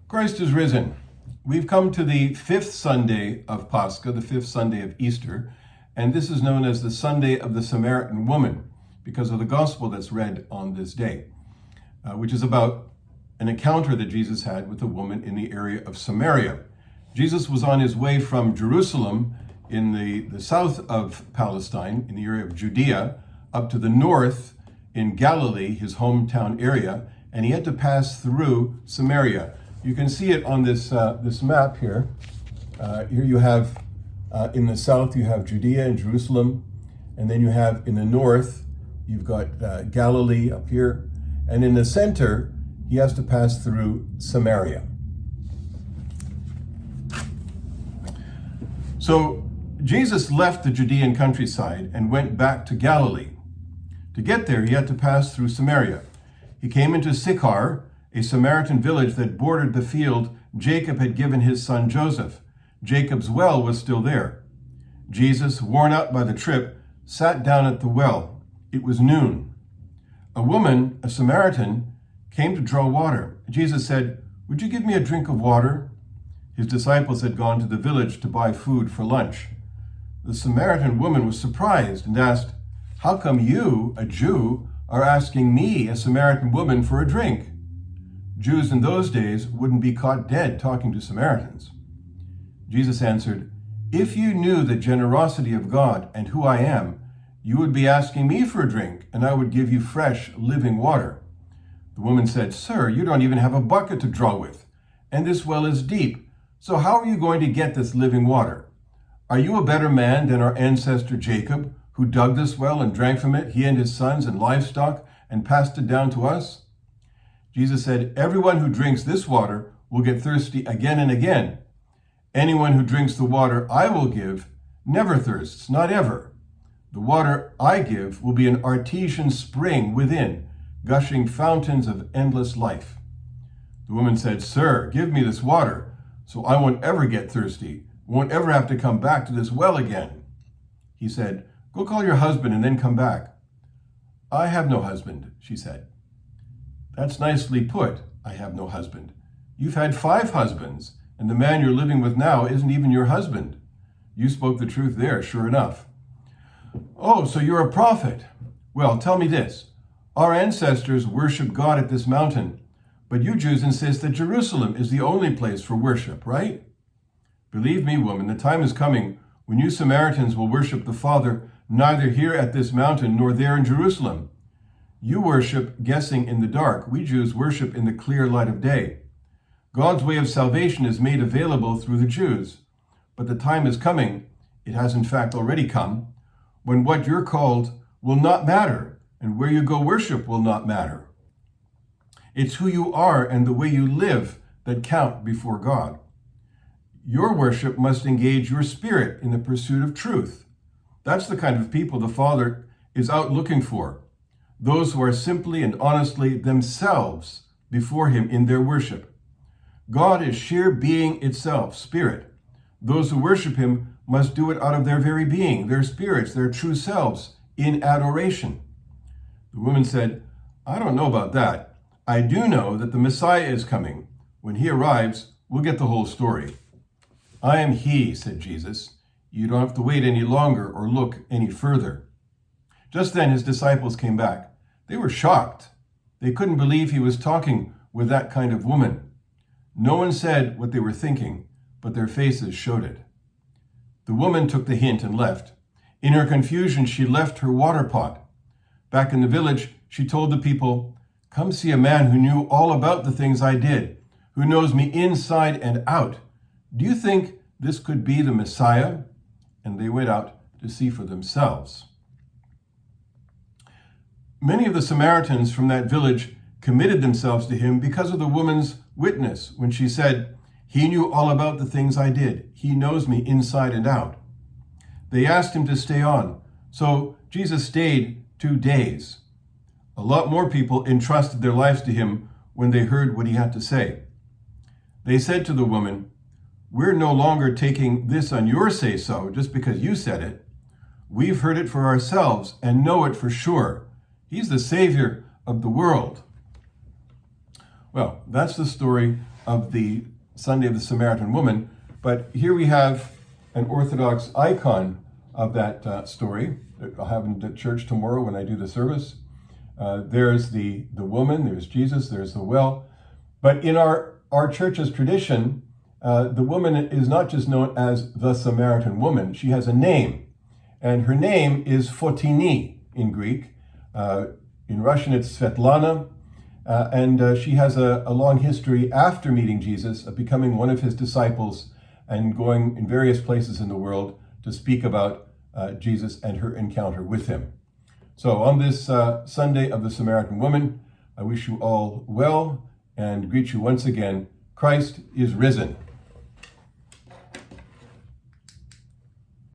Christ is risen. We've come to the fifth Sunday of Pascha, the fifth Sunday of Easter, and this is known as the Sunday of the Samaritan woman because of the gospel that's read on this day, which is about an encounter that Jesus had with a woman in the area of Samaria. Jesus was on his way from Jerusalem in the south of Palestine, in the area of Judea, up to the north in Galilee, his hometown area, and he had to pass through Samaria. You can see it on this map here. Here you have, in the south, you have Judea and Jerusalem, and then you have in the north, you've got Galilee up here, and in the center, he has to pass through Samaria. So Jesus left the Judean countryside and went back to Galilee. To get there, he had to pass through Samaria. He came into Sychar, a Samaritan village that bordered the field Jacob had given his son Joseph. Jacob's well was still there. Jesus, worn out by the trip, sat down at the well. It was noon. A woman, a Samaritan, came to draw water. Jesus said, "Would you give me a drink of water?" His disciples had gone to the village to buy food for lunch. The Samaritan woman was surprised and asked, "How come you, a Jew, are asking me, a Samaritan woman, for a drink?" Jews in those days wouldn't be caught dead talking to Samaritans. Jesus answered, "If you knew the generosity of God and who I am, you would be asking me for a drink, and I would give you fresh, living water." The woman said, "Sir, you don't even have a bucket to draw with, and this well is deep. So how are you going to get this living water? Are you a better man than our ancestor Jacob, who dug this well and drank from it, he and his sons and livestock, and passed it down to us?" Jesus said, "Everyone who drinks this water will get thirsty again and again. Anyone who drinks the water I will give never thirsts, not ever. The water I give will be an artesian spring within, gushing fountains of endless life." The woman said, "Sir, give me this water, so I won't ever get thirsty, won't ever have to come back to this well again." He said, "Go call your husband and then come back." "I have no husband," she said. "That's nicely put, I have no husband. You've had 5 husbands, and the man you're living with now isn't even your husband. You spoke the truth there, sure enough." "Oh, so you're a prophet. Well, tell me this. Our ancestors worshiped God at this mountain, but you Jews insist that Jerusalem is the only place for worship, right? Believe me, woman, the time is coming when you Samaritans will worship the Father neither here at this mountain nor there in Jerusalem. You worship guessing in the dark. We Jews worship in the clear light of day. God's way of salvation is made available through the Jews. But the time is coming, it has in fact already come, when what you're called will not matter, and where you go worship will not matter. It's who you are and the way you live that count before God. Your worship must engage your spirit in the pursuit of truth. That's the kind of people the Father is out looking for. Those who are simply and honestly themselves before him in their worship. God is sheer being itself, spirit. Those who worship him must do it out of their very being, their spirits, their true selves, in adoration. The woman said, "I don't know about that. I do know that the Messiah is coming. When he arrives, we'll get the whole story." "I am he," said Jesus. "You don't have to wait any longer or look any further." Just then his disciples came back. They were shocked. They couldn't believe he was talking with that kind of woman. No one said what they were thinking, but their faces showed it. The woman took the hint and left. In her confusion, she left her water pot. Back in the village, she told the people, "Come see a man who knew all about the things I did, who knows me inside and out. Do you think this could be the Messiah?" And they went out to see for themselves. Many of the Samaritans from that village committed themselves to him because of the woman's witness when she said, "He knew all about the things I did. He knows me inside and out." They asked him to stay on, so Jesus stayed 2 days. A lot more people entrusted their lives to him when they heard what he had to say. They said to the woman, "We're no longer taking this on your say-so just because you said it. We've heard it for ourselves and know it for sure. He's the Savior of the world." Well, that's the story of the Sunday of the Samaritan woman, but here we have an Orthodox icon of that story. I'll have it at church tomorrow when I do the service. There's the woman, there's Jesus, there's the well. But in our church's tradition, the woman is not just known as the Samaritan woman. She has a name, and her name is Fotini in Greek. In Russian, it's Svetlana, and she has a long history after meeting Jesus of becoming one of his disciples and going in various places in the world to speak about Jesus and her encounter with him. So on this Sunday of the Samaritan woman, I wish you all well and greet you once again. Christ is risen.